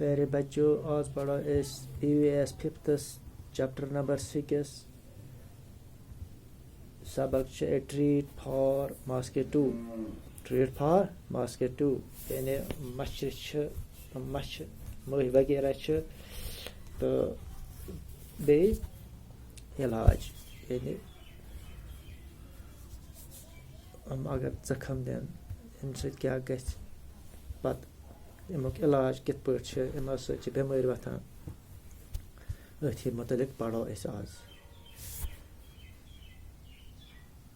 प्यारे बच्चों, आज पढ़ो इस EVS 5th चैप्टर नंबर 6 सबक a treat for mosquito. Treat for mosquito यानी मच्छ मही वगैरह तो बे इलाज यानी हम अगर जख्म दिन अम क्या गछ पत अमुक इलाज कित पे अमो सत बेमारी वथान अथी मुतलिक पढ़ो अस आज।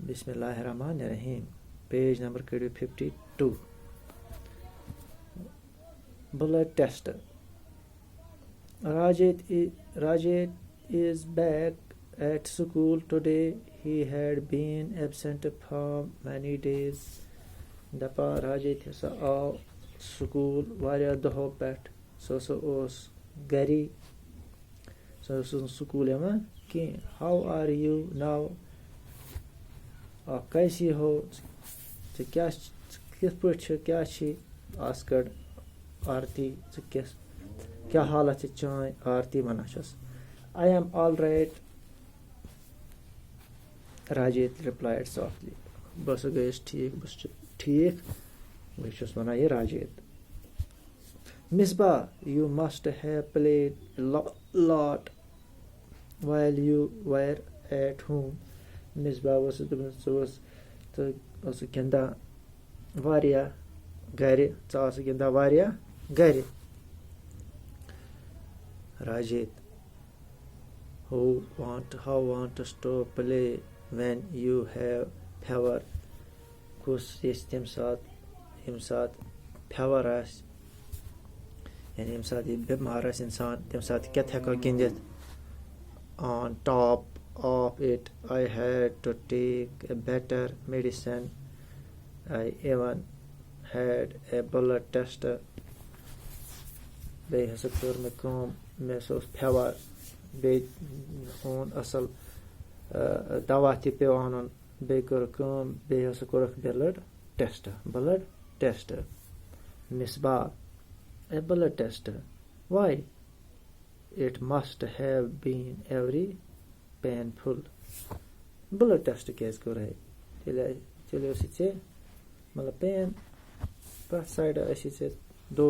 बिस्मिल्लाहिर्रहमानिर्रहीम। पेज नंबर कड़ियो 52। Blood test. Rajat is back at school today. He had been absent for many days. दपा राजेत हसा आओ स्कूल वारिया दहो पेट सो गरी सो स्कूल यमा कि हाउ आर यू नाउ कैसी हो क्या किस पे क्या आस्कड आरती क्या हालत चाय आरती वनाशस I am all right Rajat replied softly. बस गयस ठीक बस ठीक बस वना ये राजेत। Misbah, you must have played a lot while you were at home. Misbah was ginda varia gari ginda varia gari। Rajit, how want to play when you have fever? Kus yes tim saat fever as यानी यम साथ बीमार इंसान तम साथ क्या हेको गिंदित। On top of it, I had to take a better medicine. I even had a blood test. बे हस कर मे कम मे favour बे own असल दवा पे अन बे कर कम बे हस कर blood test. Misbah, a blood test. Why? It must have been very painful. Blood test कैसे कर रहे? चले उसी से मतलब पेन पर साइड ऐसी से दो।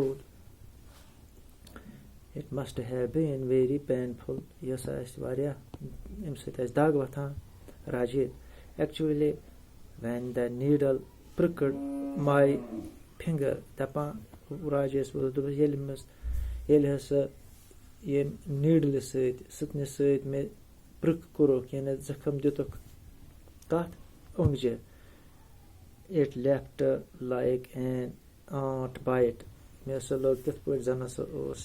It must have been very painful. यह साइड वारिया इनसे तेज दाग वथा। Rajit, actually, when the needle pricked my finger, तपा राजेश ये हसा ये नीडल सतन सत मे प्रिक कोरक यानी जख्म दितुक कत ओंगजे। It left like an ant bite मे हसा लोग तिथ पे जन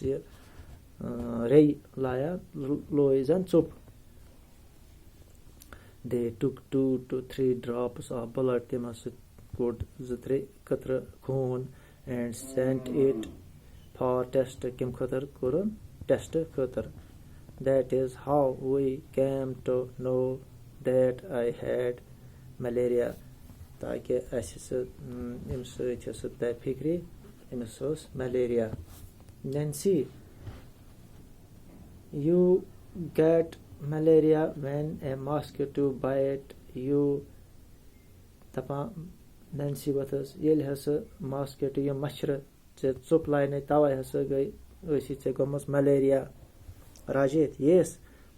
ये रे लाया लोय जन चुप। दे टुक 2 to 3 drops of blood तम हसा कोड 2-3 कतर खून and sent it for test kim khatar kurun test khatar। That is how we came to know that I had malaria। ताकि ऐसे इम्स तय फिक्री इम्स malaria। Nancy, you get malaria when a mosquito bite you। तपा Nancy वथस ये हसा mosquito ये मच्छर से चुप लाने तवे हसा गई ऐसी से गमस malaria. Rajit, yes,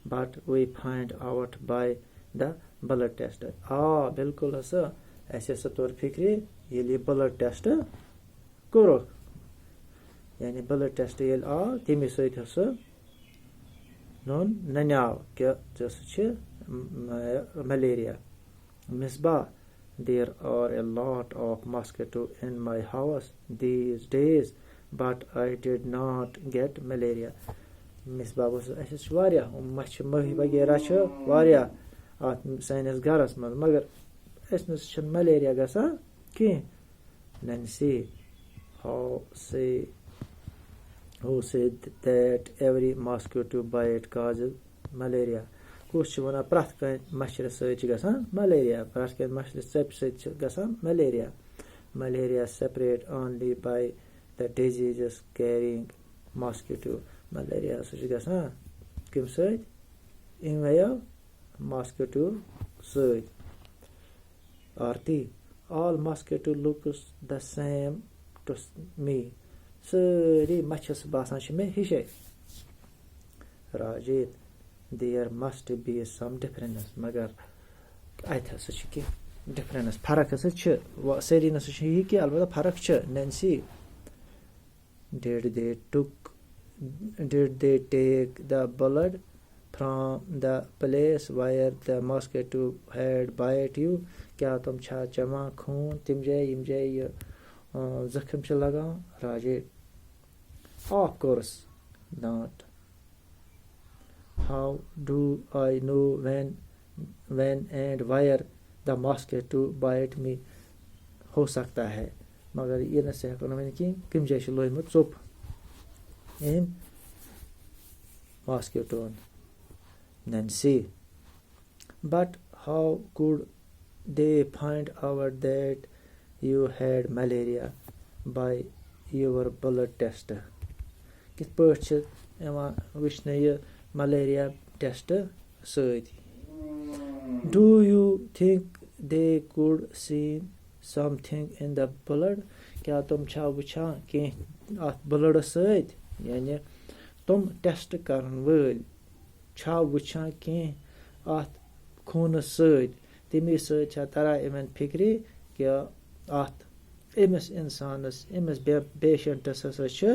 but we find out by the blood test। बिल्कुल हसा ऐसे तौर फिक्री ये ब्लड टेस्ट करो यानी ब्लड टेस्ट ये तमी सत हसा नोन नन्याव क्या malaria. Misbah, there are a lot of mosquitoes in my house these days, but I did not get malaria। Misbah was वारिया मच्छ मही वगैरह वारिया अत सानिस गरस मज मगर अस मलेरिया गसान कह। Nancy, who said that every mosquito bite causes malaria? कुछ वना प्रथ कह मच्छर सत मलेरिया प्रथ कह मच्छर चप सत malaria. Malaria separate only by the diseases carrying mosquito. Malaria hasa چھُ گژھان کَمہِ سۭتۍ؟ اَمہِ وَیو mosquito سۭتۍ. Arti, all mosquito looks the same to me. سٲری مَچھَس باسان چھِ مےٚ ہِشے. Rajit, there must be some difference. مگر اَتہِ ہسا چھِ کیٚنٛہہ difference. فرق ہسا چھِ. سٲری نسا چھِ یہِ کیٚنٛہہ البتہ فرق چھِ. Nancy, did they take the blood from the place where the mosquito had bite you? کیٛاہ تِم چھا چٮ۪وان خوٗن تِم جایہِ یِم جایہِ یہِ زخم چھِ لگان؟ Rajit, of course not. How do I know when and where the mosquito bite me? हो सकता है मगर ये नसا हेको न ؤنِتھ کِہیٖنۍ کَمہِ جایہِ چھِ لویمُت ژوٚپ أمۍ mosquitoَن. Nancy, but how could they find out that you had malaria by your blood test? کِتھ پٲٹھۍ چھِ یِوان وٕچھنہٕ یہِ malaria test سۭتۍ? Do you think they could see something in the blood? کیٛاہ تِم چھا وٕچھان کینٛہہ اَتھ بٕلڈس سۭتۍ؟ یعنی تِم ٹٮ۪سٹ کرن وٲلۍ چھا وٕچھان کینٛہہ اَتھ خوٗنس سۭتۍ؟ تَمے سۭتۍ چھا تران یِمن فِکرِ کہِ اَتھ أمِس اِنسانس أمِس پیشنٹس ہسا چھِ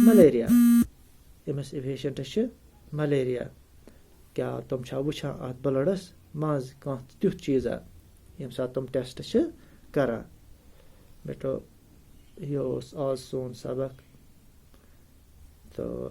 ملیریا. أمِس پیشنٹس چھِ ملیریا. کیٛاہ تِم چھا وٕچھان اَتھ بٕلڈس منٛز کانٛہہ تیُتھ چیٖزا ییٚمہِ ساتہٕ تِم ٹٮ۪سٹ چھِ کران؟ بیٹو یہِ اوس آز سون سبق تہٕ